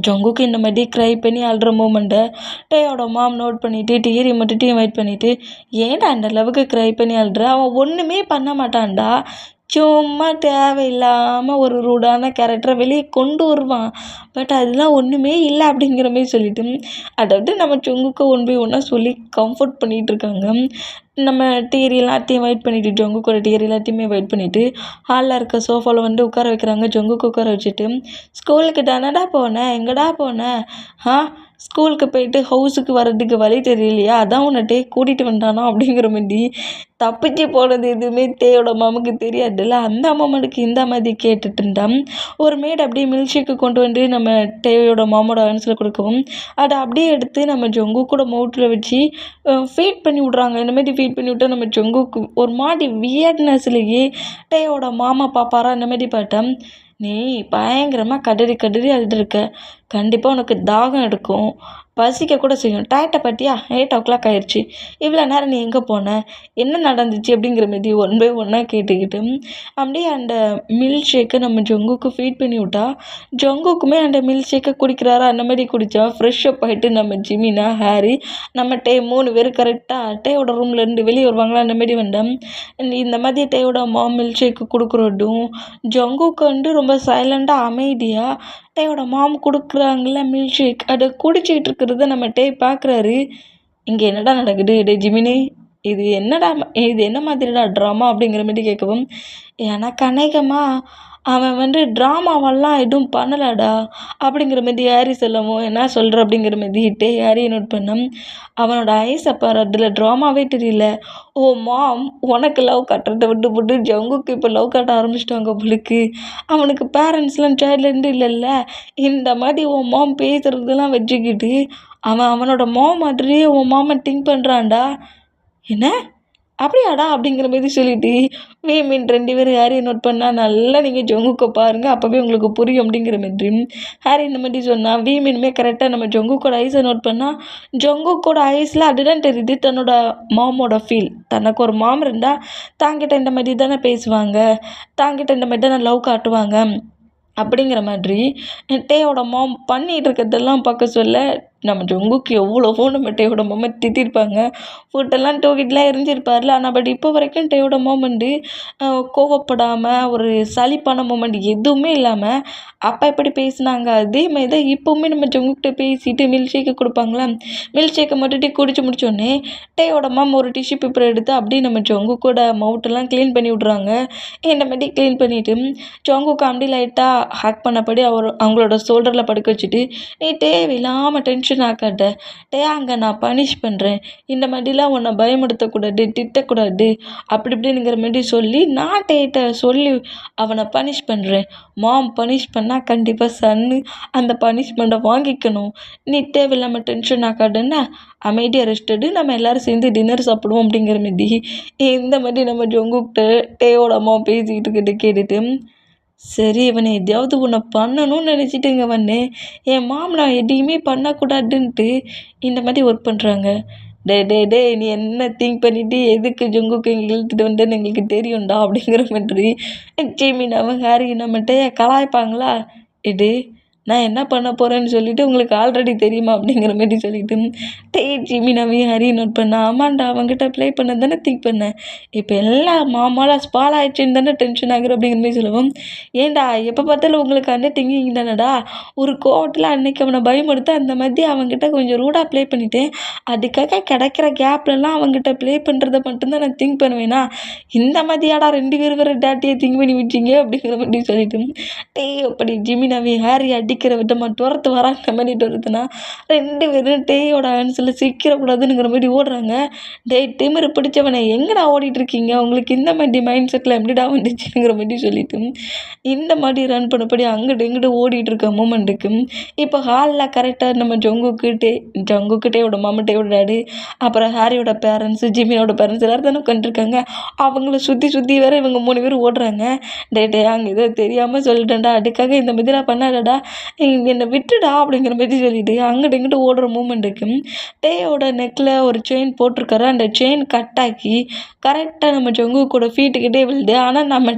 ஜங்குக்கு இந்த மாதிரி க்ரை பண்ணி அழுற மூமெண்ட்டை டேயோட மாம் நோட் பண்ணிவிட்டு டிகிரி மட்டும் வெயிட் பண்ணிவிட்டு ஏன்டா அந்த அளவுக்கு க்ரை பண்ணி அழுற, அவன் ஒன்றுமே பண்ண மாட்டான்டா, சும்மா தேவையில்லாமல் ஒரு ரூடான கேரக்டரை வெளியே கொண்டு வருவான், பட் அதெல்லாம் ஒன்றுமே இல்லை அப்படிங்கிற மாதிரி சொல்லிட்டு அதாவது நம்ம ஜங்குக்கை ஒன் பை ஒன்னாக சொல்லி கம்ஃபர்ட் பண்ணிகிட்டு இருக்காங்க. நம்ம டிகிரி எல்லாத்தையும் வெயிட் பண்ணிவிட்டு ஜங்குக்கோட டிகிரி எல்லாத்தையுமே வெயிட் பண்ணிவிட்டு ஹாலில் இருக்க சோஃபாவில் உட்கார வைக்கிறாங்க. ஜங்குக்கு உட்கார வச்சுட்டு ஸ்கூலுக்கு தானடா போனேன், எங்கடா போனேன், ஸ்கூலுக்கு போயிட்டு ஹவுஸுக்கு வர்றதுக்கு வழி தெரியலையா, அதான் உன்னை டே கூட்டிகிட்டு வந்தானோ அப்படிங்கிற மாதிரி தப்பிச்சு போனது எதுவுமே டேயோட மாமுக்கு தெரியாதுல்ல. அந்த மாமனுக்கு இந்த மாதிரி கேட்டுட்டு இருந்தான். ஒரு மேட் அப்படியே மில்க் ஷேக்கு கொண்டு வந்து நம்ம டேயோட மாமோட ஆன்ஸில் கொடுக்கவும் அதை அப்படியே எடுத்து நம்ம ஜங்குக்கூட மவுத்தில் வச்சு ஃபீட் பண்ணி விட்றாங்க. இந்த மாதிரி ஃபீட் பண்ணி விட்டா நம்ம ஜங்குக்கு ஒரு மாதிரி வியர்ட்னஸ்லேயே டேயோட மாமா பாப்பாரா இந்த மாதிரி பார்த்தேன். நீ பயங்கரமாக கதறி அழுதுருக்க, கண்டிப்பாக உனக்கு தாகம் எடுக்கும், பசிக்க கூட செய்யும், டயட்டை பார்த்தியா 8 o'clock ஆயிடுச்சு, இவ்வளோ நேரம் நீ எங்கே போன, என்ன நடந்துச்சு அப்படிங்கிற மாதிரி ஒன் பை ஒன்னாக கேட்டுக்கிட்டு அப்படியே அந்த மில்க் ஷேக்கை நம்ம ஜங்குக்கு ஃபீட் பண்ணி விட்டா ஜங்குக்குமே அந்த மில்க் ஷேக்கை குடிக்கிறாரா அந்த மாதிரி குடித்தா ஃப்ரெஷ்ஷப் ஆகிட்டு நம்ம ஜிமினா ஹாரி நம்ம டே 3 பேர் கரெக்டாக டேயோட ரூம்லேருந்து வெளியே வருவாங்களா அந்த மாதிரி வந்தோம். இந்த மாதிரி டேயோட மாம் மில்க் ஷேக்கு கொடுக்குறதும் ஜங்குக்கு ரொம்ப சைலண்டாக அமைதியாக டேயோட மாம் கொடுக்குறாங்கள மில்க் ஷேக் அதை குடிச்சிக்கிட்டு இருக்கிறத நம்ம டே பார்க்குறாரு. இங்கே என்னடா நடக்குது, டே ஜிமினி, இது என்ன மாதிரிடா ட்ராமா அப்படிங்கிற மாதிரி கேட்கவும் எனக்கு அநேகமாக அவன் ட்ராமாவெல்லாம் எதுவும் பண்ணலடா அப்படிங்கிற மாதிரி ஹாரி சொல்லவும் என்ன சொல்கிற அப்படிங்கிற மாதிரி டே ஹாரியை நோட் பண்ணோம். அவனோட ஐஸை பாரு, அதில் ட்ராமாவே தெரியல. ஓ மாம் உனக்கு லவ் கட்டுறதை விட்டு போட்டு ஜங்குக்கு இப்போ லவ் காட்ட ஆரம்பிச்சிட்டாங்க அவளுக்கு, அவனுக்கு பேரண்ட்ஸ்லாம் சைல்ட்லேருந்து இல்லைல்ல, இந்த மாதிரி உன் மாம் பேசுகிறதெல்லாம் வச்சுக்கிட்டு அவனோட மாம் மாதிரியே உன் மாமை திங்க் பண்ணுறான்டா. என்ன அப்படியாடா அப்படிங்கிற மாதிரி சொல்லிட்டு மீன் 2 பேர் ஹாரியை நோட் பண்ணால் நல்லா நீங்கள் ஜங்குக்கை பாருங்கள், அப்போவே உங்களுக்கு புரியும் அப்படிங்கிற மாதிரி ஹாரி இந்த மாதிரி சொன்னால் மீனுமே கரெக்டாக நம்ம ஜங்குக்கோட ஐஸை நோட் பண்ணால் ஜங்குக்கோட ஐஸில் அதுதான் தெரியுது தன்னோட மாமோட ஃபீல். தனக்கு ஒரு மாம் இருந்தால் தாங்கிட்ட இந்த மாதிரி தானே பேசுவாங்க, தாங்கிட்ட இந்த மாதிரி தானே லவ் காட்டுவாங்க அப்படிங்கிற மாதிரி டேயோட மாம் பண்ணிகிட்டு இருக்கிறதெல்லாம் பார்க்க சொல்ல நம்ம ஜங்குக்கு எவ்வளவோ நம்ம டேயோட மாமா திட்டிருப்பாங்க, ஃபுட்டெல்லாம் தூக்கிட்டுலாம் எரிஞ்சிருப்பார்ல. ஆனால் பட் இப்போ வரைக்கும் டேயோட மோமெண்ட்டு கோவப்படாமல் ஒரு சலிப்பான மோமெண்ட் எதுவுமே இல்லாமல் அப்போ எப்படி பேசினாங்க அதே மாதிரி தான் இப்போவுமே நம்ம ஜங்குக்கிட்ட பேசிட்டு மில்க் ஷேக்கை கொடுப்பாங்களா, மில்க் ஷேக்கை மட்டும் குடிச்சு முடிச்சோடனே டேயோட மாம் ஒரு டிஷ்யூ பேப்பர் எடுத்து அப்படியே நம்ம ஜங்குக்கோட மவுட்டெல்லாம் க்ளீன் பண்ணி விட்றாங்க. இந்த மாதிரி க்ளீன் பண்ணிவிட்டு ஜங்குக்கு அப்படி லைட்டாக ஹேக் பண்ணபடி அவங்களோட ஷோல்டரில் படுக்க வச்சுட்டு நீ தேவையில்லாமல் டென்ஷன் ஆக்காட்ட டே, அங்கே நான் பனிஷ் பண்ணுறேன், இந்த மாதிரிலாம் உன்னை பயமுடுத்தக்கூடாது, திட்டக்கூடாது அப்படி இப்படிங்கிற மாதிரி சொல்லி நான் டேட்ட சொல்லி அவனை பனிஷ் பண்ணுறேன். மாம் பனிஷ் பண்ணால் கண்டிப்பாக சன்னு அந்த பனிஷ்மெண்ட்டை வாங்கிக்கணும், நீ தேவையில்லாமல் டென்ஷன் ஆக்காடுன்னா அமைதியாக ரெஸ்ட் எடு, நம்ம எல்லோரும் சேர்ந்து டின்னர் சாப்பிடுவோம் அப்படிங்கிற மாதிரி இந்த மாதிரி நம்ம ஜங்குக்கிட்ட டேயோட அம்மா பேசிக்கிட்டு கேட்டுட்டு சரி இவனை எதையாவது ஒன்று பண்ணணும்னு நினச்சிட்டு இங்கே வந்தேன், என் மாமனார் எதையுமே பண்ணக்கூடாதுன்ட்டு இந்த மாதிரி ஒர்க் பண்ணுறாங்க. டே நீ என்ன திங்க் பண்ணிவிட்டு எதுக்கு ஜங்குக்கு இங்கே இழுத்துட்டு வந்தேன்னு எங்களுக்கு தெரியும்டா அப்படிங்கிற மாதிரி ஜிமினாவும் ஹாரி நம்மகிட்ட கலாய்ப்பாங்களா, இது நான் என்ன பண்ண போகிறேன்னு சொல்லிட்டு உங்களுக்கு ஆல்ரெடி தெரியுமா அப்படிங்கிற மாதிரி சொல்லிட்டு ஜிமி நவி ஹரி நோட் பண்ணேன். ஆமாண்டா அவங்ககிட்ட ப்ளே பண்ண தானே திங்க் பண்ணேன். இப்போ எல்லாம் மாமாலாம் ஸ்பால் ஆயிடுச்சுன்னு தானே டென்ஷன் ஆகுற அப்படிங்கிற மாதிரி சொல்லுவோம். ஏன்டா எப்போ பார்த்தாலும் உங்களுக்கு அந்த திங்கிங் தானடா, ஒரு கோவத்தில் அன்னைக்கு அவனை பயமுடுத்து அந்த மாதிரி அவங்ககிட்ட கொஞ்சம் ரூடாக ப்ளே பண்ணிட்டேன். அதுக்காக கிடைக்கிற கேப்லலாம் அவங்ககிட்ட ப்ளே பண்ணுறத மட்டும்தான் நான் திங்க் பண்ணுவேனா, இந்த மாதிரியாடா 2 பேர் வேறு டேட்டியை திங்க் பண்ணி விட்டீங்க அப்படிங்கிற மாதிரி சொல்லிட்டு அப்படி ஜிமி நவி ஹாரி அடிக்கிற விட்டமா துரத்து வராங்க மாதிரி துரத்துனா 2 பேரும் டேயோட ஆன்ஸில் சிக்கிடக்கூடாதுங்கிற மாதிரி ஓடுறாங்க. திமிரு பிடிச்சவனை எங்கடா ஓடிட்டு இருக்கீங்க, உங்களுக்கு இந்த மாதிரி மைண்ட் செட்டில் எப்படிடா வந்துச்சுங்கிற மாதிரி சொல்லிட்டு இந்த மாதிரி ரன் பண்ணப்படி அங்கிட்டு இங்கிட்டு ஓடிட்டு இருக்க மூமெண்ட்டுக்கு இப்போ ஹாலில் கரெக்டாக நம்ம ஜங்குக்கு டேயோட மாமா டேயோட டாடி அப்புறம் ஹாரியோட பேரண்ட்ஸ் ஜிமியோட பேரண்ட்ஸ் எல்லோரும் தானே உட்காந்துருக்காங்க. அவங்கள சுற்றி வேற இவங்க 3 பேர் ஓடுறாங்க. டே அங்கே ஏதோ தெரியாமல் சொல்லிட்டேன்டா, அதுக்காக இந்த மாதிரிலாம் பண்ணாடா, என்னை விட்டுடா அப்படிங்கிற மாதிரி சொல்லிட்டு அங்கிட்டு இங்கிட்டு ஓடுற மூமெண்ட்டுக்கு டேயோட நெக்கில் ஒரு செயின் போட்டிருக்காரு. அந்த செயின் கட் ஆக்கி கரெக்டாக நம்ம ஜங்குக்கோட ஃபீட்டுக்கிட்டே விழுது. ஆனால் நம்ம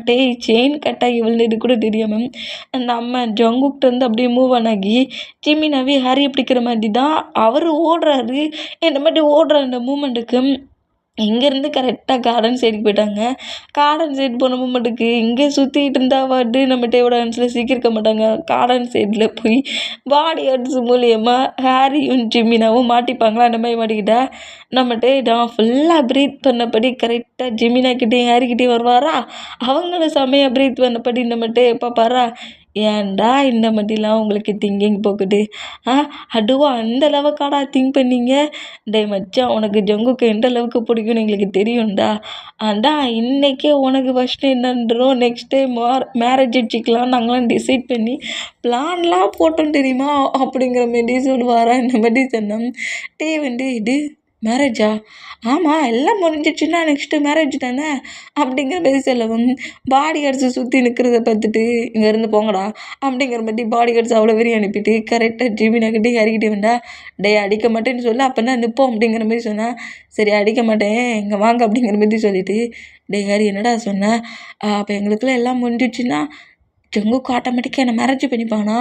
செயின் கட் ஆகி விழுந்தது கூட தெரியாமல் நம்ம ஜங்குக்கிட்ட வந்து அப்படியே மூவ் ஆகி ஜிம்மி நவி ஹாரி பிடிக்கிற மாதிரி தான் அவர் ஓடுறாரு. இந்த மாதிரி ஓடுற அந்த மூமெண்ட்டுக்கு இங்கேருந்து கரெக்டாக கார்டன் சைடுக்கு போயிட்டாங்க. கார்டன் சைடு போன மூமெண்ட்டுக்கு இங்கே சுற்றிக்கிட்டு இருந்தா வாட்டு நம்ம டேவோட ஆன்ஸில் சிக்கியிருக்க மாட்டாங்க. கார்டன் சைடில் போய் பாடி கார்ட்ஸ் மூலியமா ஹாரியும் ஜிமினாவும் மாட்டிப்பாங்களா, அந்த மாதிரி மாட்டிக்கிட்டா நம்ம நான் ஃபுல்லாக ப்ரீத் பண்ணபடி கரெக்டாக ஜிமினாக்கிட்டேயும் ஹாரிக்கிட்டேயும் வருவாரா, அவங்களும் செமையாக ப்ரீத் பண்ணபடி நம்ம பார்ப்பாரா. ஏன்டா இந்த மாதிரிலாம் உங்களுக்கு திங்கிங் போகுது, அதுவா அந்த அளவுக்காடா திங்க் பண்ணீங்க. மச்சான் உனக்கு ஜங்குக்கு எந்த அளவுக்கு பிடிக்கும்னு எங்களுக்கு தெரியும்டா, அதான் இன்றைக்கே உனக்கு ஃபஸ்ட்டு என்னன்றோம் நெக்ஸ்ட் டைம் மேரேஜ் வச்சுக்கலாம் நாங்களாம் டிசைட் பண்ணி பிளான்லாம் போட்டோம் தெரியுமா அப்படிங்கிற மாரி சொல்லுவாரா. இந்த மாதிரி சொன்னோம். வந்து இது மேரேஜா, ஆமாம் எல்லாம் முடிஞ்சிடுச்சுன்னா நெக்ஸ்ட்டு மேரேஜ் தானே அப்படிங்கிற மாதிரி சொல்லவும் பாடி கார்ட்ஸை சுற்றி நிற்கிறத பார்த்துட்டு இங்கேருந்து போங்கடா அப்படிங்கிற மாதிரி பாடி கார்ட்ஸ் அவ்வளோ வரையும் அனுப்பிட்டு கரெக்டாக ஜிமினாக்கிட்டே ஹரிக்கிட்டே வந்தா அடிக்க மாட்டேன்னு சொல்லி அப்போனா நிற்போம் அப்படிங்கிற மாதிரி சொன்னேன். சரி அடிக்க மாட்டேன் இங்கே வாங்க அப்படிங்கிற மாதிரி சொல்லிவிட்டு ஹரி என்னடா சொன்னேன், அப்போ எங்களுக்குலாம் எல்லாம் முடிஞ்சிடுச்சுன்னா ஜங்குக்கு ஆட்டோமேட்டிக்காக என்னை மேரேஜ் பண்ணிப்பானா,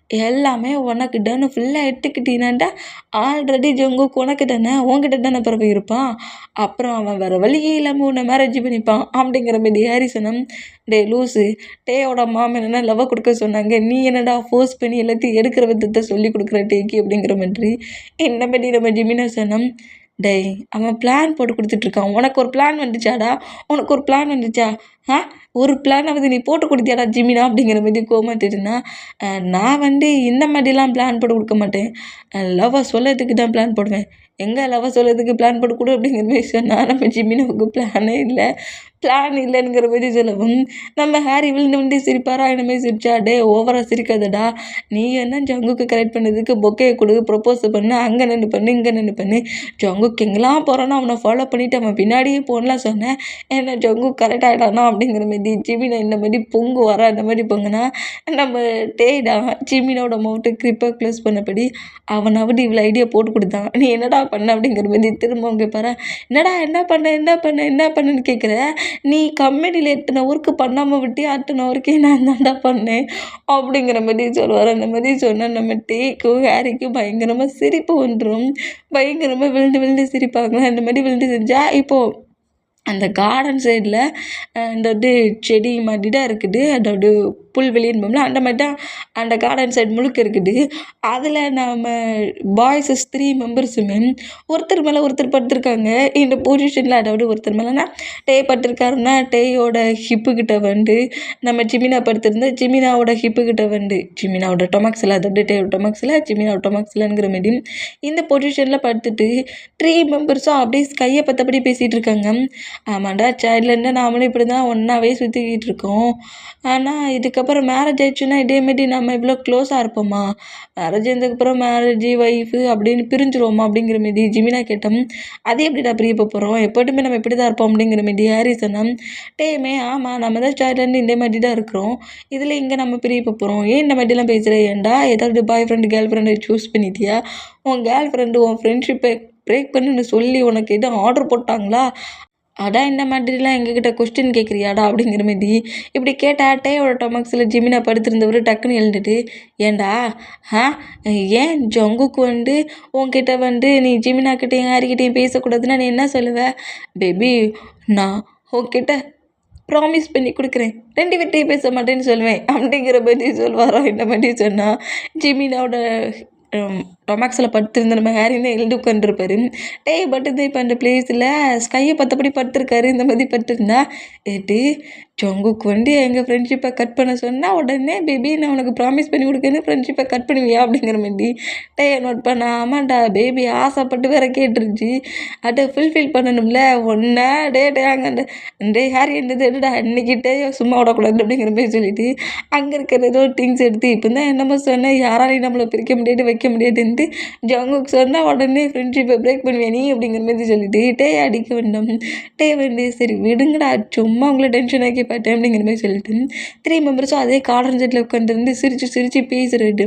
எல்லாமே உனக்கு தானே ஃபுல்லாக எடுத்துக்கிட்டீனாண்டா, ஆல்ரெடி ஜங்குக்கு உனக்கு தானே உன்கிட்ட தானே பிறகு இருப்பான், அப்புறம் அவன் வேறு வழியே இல்லாமல் உன்னை மேரேஜ் பண்ணிப்பான் அப்படிங்கிற மாதிரி ஹாரி சொன்னான். லூஸு, டேயோட மாமன் என்னென்னா லவ் கொடுக்க சொன்னாங்க, நீ என்னடா ஃபோர்ஸ் பண்ணி எல்லாத்தையும் எடுக்கிற விதத்தை சொல்லி கொடுக்குற டேக்கி அப்படிங்கிற மாதிரி இந்த மாதிரி நம்ம ஜிமினா சொன்னோம். அவன் பிளான் போட்டு கொடுத்துட்ருக்கான், உனக்கு ஒரு பிளான் வந்துச்சாடா, உனக்கு ஒரு பிளான் வந்துச்சா, ஒரு பிளானாவது நீ போட்டு கொடுத்தியாடா ஜிமினா அப்படிங்கிற மாதிரி கோமாத்திட்டுனா, நான் இந்த மாதிரிலாம் பிளான் போட்டு கொடுக்க மாட்டேன், லவ்வை சொல்லறதுக்கு தான் பிளான் போடுவேன், எங்கே லவ்வை சொல்லறதுக்கு பிளான் போட்டு கொடு அப்படிங்கிற மாதிரி சொன்னால் நம்ம ஜிமினாவுக்கு பிளானே இல்லை, பிளான் இல்லைங்கிற மாதிரி சொல்லவும் நம்ம ஹாரி விழுந்து சிரிப்பாரா. இந்த மாதிரி சிரிச்சா, ஓவராக சிரிக்காதடா, நீ என்ன ஜங்குக்கு கரெக்ட் பண்ணதுக்கு பொக்கையை கொடு, ப்ரொப்போஸ் பண்ணு, அங்கே நின்று பண்ணு இங்கே நின்று பண்ணு, ஜங்குக்கு எங்கெல்லாம் போகிறானோ அவனை ஃபாலோ பண்ணிவிட்டு அவன் பின்னாடியே போகலாம் சொன்னேன், என்ன ஜங்கு கரெக்ட் ஆகிடானா அப்படிங்கிற மாதிரி ஜிமினா இந்த மாதிரி பொங்கு வர அந்த மாதிரி பொங்குனா நம்ம ஜிமினோட மவுட்டை கிரிப்பாக க்ளோஸ் பண்ணபடி அவனாவது இவ்வளோ ஐடியா போட்டு கொடுத்தான், நீ என்னடா பண்ண அப்படிங்கிற மாதிரி திரும்ப அவங்க பாரு, என்னடா என்ன பண்ணுன்னு கேட்குற, நீ கம்பெனியில் எத்தனை ஒர்க்கு பண்ணாமல் விட்டு அத்தனை ஒர்க்கே நான் தான்டா பண்ணேன் அப்படிங்கிற மாதிரி சொல்லுவார். அந்த மாதிரி சொன்னால் நம்ம டேக்கும் ஹாரிக்கும் பயங்கரமாக சிரிப்பு வந்துடும், பயங்கரமாக விழுந்து சிரிப்பாங்களா. அந்த மாதிரி விழுந்து செஞ்சால் இப்போது அந்த கார்டன் சைடில் அந்த செடி மாதிரி தான் இருக்குது, அதோட புல்வெளின்னு அந்த மாதிரி தான் அந்த கார்டன் சைடு முழுக்க இருக்குது. அதில் நம்ம பாய்ஸஸ் 3 மெம்பர்ஸுமே ஒருத்தர் மேலே ஒருத்தர் படுத்திருக்காங்க இந்த பொசிஷனில். அதாவது ஒருத்தர் மேலேனா படுத்திருக்காருன்னா டேயோட ஹிப்புக்கிட்ட நம்ம ஜிமினா படுத்திருந்தா ஜிமினாவோட ஹிப்புக்கிட்ட ஜிமினாவோட டொமக்ஸில், அதாவது டேயோட டொமக்ஸில் ஜிமினாவோட டொமக்ஸில்ங்கிற மாதிரி இந்த பொசிஷனில் படுத்துட்டு 3 மெம்பர்ஸும் அப்படியே கையை பற்றபடி பேசிகிட்டு இருக்காங்க. ஆமாண்டா, சைல்ட்லேருந்து நாமளும் இப்படி தான் ஒன்றாவே சுற்றிக்கிட்டு இருக்கோம், ஆனால் இதுக்கப்புறம் மேரேஜ் ஆயிடுச்சுன்னா இதேமாரி நம்ம இவ்வளோ க்ளோஸாக இருப்போமா, மேரேஜ் ஆனதுக்கப்புறம் மேரேஜ் ஒய்ஃபு அப்படின்னு பிரிஞ்சிருவோமா அப்படிங்கிற மாரி ஜிமினா கேட்டோம். அது எப்படிடா பிரிய போகிறோம், எப்போட்டுமே நம்ம இப்படி தான் இருப்போம் அப்படிங்கிற மாரி ஹாரி சொன்னோம். ஆமாம் நம்ம தான் சைல்ட்லேருந்து இந்த மாதிரி தான் இருக்கிறோம், இதில் இங்கே நம்ம பிரிய போகிறோம், ஏன் இந்த மாதிரிலாம் பேசுகிற, ஏன்டா ஏதாவது பாய் ஃப்ரெண்டு கேர்ள் ஃப்ரெண்டை சூஸ் பண்ணிட்டியா, உன் கேர்ள் ஃப்ரெண்டு உன் ஃப்ரெண்ட்ஷிப்பை பிரேக் பண்ணுன்னு சொல்லி உனக்கு எதுவும் ஆர்டர் போட்டாங்களா, அதான் இந்த மாதிரிலாம் எங்ககிட்ட கொஸ்டின் கேட்குறியாடா அப்படிங்கிற மாதிரி இப்படி கேட்டால் டேயோட டொமக்ஸில் ஜிமினா படுத்திருந்தவர் டக்குன்னு எழுந்துட்டு, ஏன்டா ஆ ஏன் ஜங்குக்கு உன்கிட்ட நீ ஜிமினா கிட்டேயும் யாரிக்கிட்டேயும் பேசக்கூடாதுன்னா நீ என்ன சொல்லுவ? பேபி நான் உன்கிட்ட ப்ராமிஸ் பண்ணி கொடுக்குறேன், 2 பேர்ட்டையும் பேச மாட்டேன்னு சொல்லுவேன் அப்படிங்கிற மாதிரி சொல்வாரோ இந்த மாதிரி சொன்னால் ஜிமினாவோட டொமாக்ஸில் படுத்திருந்த நம்ம ஹேரின்னு எழுந்து உட்காந்துருப்பாரு. டேய் பட்டுது இப்போ அந்த பிளேஸில் ஸ்கையை பற்றபடி படுத்திருக்காரு. இந்த மாதிரி படுத்திருந்தா ஏட்டு ஜங்குக்கு எங்கள் ஃப்ரெண்ட்ஷிப்பை கட் பண்ண சொன்னால் உடனே பேபி நான் உனக்கு ப்ராமிஸ் பண்ணி கொடுக்குறேன்னு ஃப்ரெண்ட்ஷிப்பை கட் பண்ணுவியா அப்படிங்கிற மாதிரி டேயை நோட் பண்ண. ஆமாண்டா பேபி ஆசைப்பட்டு வேற கேட்டுருச்சு, அதை ஃபுல்ஃபில் பண்ணணும்ல ஒன்றா டே அங்கே டே ஹேரி என்னது எடுடா இன்னைக்கிட்டே சும்மா விடக்கூடாது அப்படிங்கிற மாதிரி சொல்லிட்டு அங்கே இருக்கிற ஏதோ திங்ஸ் எடுத்து இப்போ தான் என்னமோ சொன்னேன் யாராலையும் நம்மளை பிரிக்க முடியாது வைக்க முடியாதுன்ட்டு ஜங்குக்கு சொன்னால் உடனே ஃப்ரெண்ட்ஷிப்பை பிரேக் பண்ணுவேன் நீ அப்படிங்கிற மாதிரி சொல்லிட்டு டே அடிக்க வேண்டும். டே சரி விடுங்கடா சும்மா உங்களை டென்ஷன் ஆக்கி பார்த்தேன் அப்படிங்கிற மாதிரி சொல்லிட்டு 3 மெம்பர்ஸும் அதே கார்டன் செட்டில் உட்காந்துருந்து சிரித்து பேசுறது.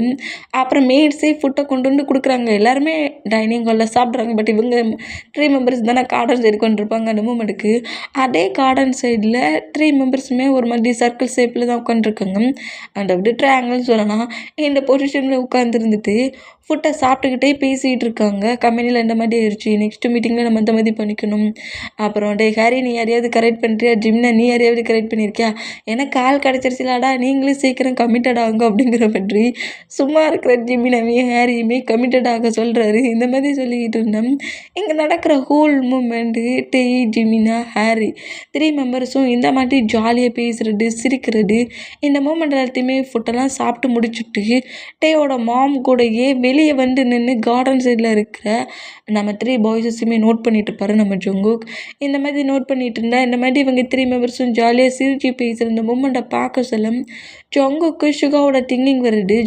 அப்புறம் மேட்ஸே ஃபுட்டை கொண்டு கொடுக்குறாங்க. எல்லாருமே டைனிங் ஹாலில் சாப்பிட்றாங்க. பட் இவங்க 3 மெம்பர்ஸ் தானே கார்டன் சைடு கொண்டிருப்பாங்க அந்த மூமெண்ட்டுக்கு. அதே கார்டன் சைடில் 3 மெம்பர்ஸுமே ஒரு மாதிரி சர்க்கிள் ஷேப்பில் தான் உட்காந்துருக்காங்க. அந்த ட்ரையாங்கிள்னு சொல்லலாம். இந்த பொசிஷனில் உட்காந்துருந்துட்டு ஃபுட்டை சாப்பிட்டுக்கிட்டே பேசிகிட்டு இருக்காங்க. கம்பெனியில் இந்த மாதிரி ஆயிடுச்சு, நெக்ஸ்ட் மீட்டிங்கில் நம்ம இந்த மாதிரி பண்ணிக்கணும். அப்புறம் டே ஹாரி நீ யாரையாவது கரெக்ட் பண்ணுறியா, ஜிம்னா நீ யாரையாவது கரெக்ட் பண்ணியிருக்கியா, எனக்கு ஆள் கிடச்சிருச்சுலாடா நீங்களும் சீக்கிரம் கமிட்டட் ஆகுங்க அப்படிங்கிற மாதிரி சும்மா இருக்கிற ஜிமினாவையும் ஹாரியுமே கமிட்டட் ஆக சொல்கிறாரு. இந்த மாதிரி சொல்லிக்கிட்டு இருந்தோம். இங்கே நடக்கிற ஹோல் மூமெண்ட்டு டே ஜிமினா ஹாரி 3 மெம்பர்ஸும் இந்த மாதிரி ஜாலியாக பேசுகிறது சிரிக்கிறது. இந்த மூமெண்ட் எல்லாத்தையுமே ஃபுட்டெல்லாம் சாப்பிட்டு முடிச்சுட்டு டேயோட மாம் கூடயே வெளியே நின்று கார்டன் சைடில் இருக்கிற நம்ம 3 பாய்ஸஸுமே நோட் பண்ணிட்டு இருப்பாரு நம்ம ஜங்குக். இந்த மாதிரி நோட் பண்ணிட்டு இருந்தா இந்த மாதிரி இவங்க 3 மெம்பர்ஸும் ஜாலியாக சிரிச்சு பேசுகிற இந்த மூமெண்ட்டை பார்க்க சொல்ல ஜங்குக்கு சுகாவோட திங்கிங் வருது.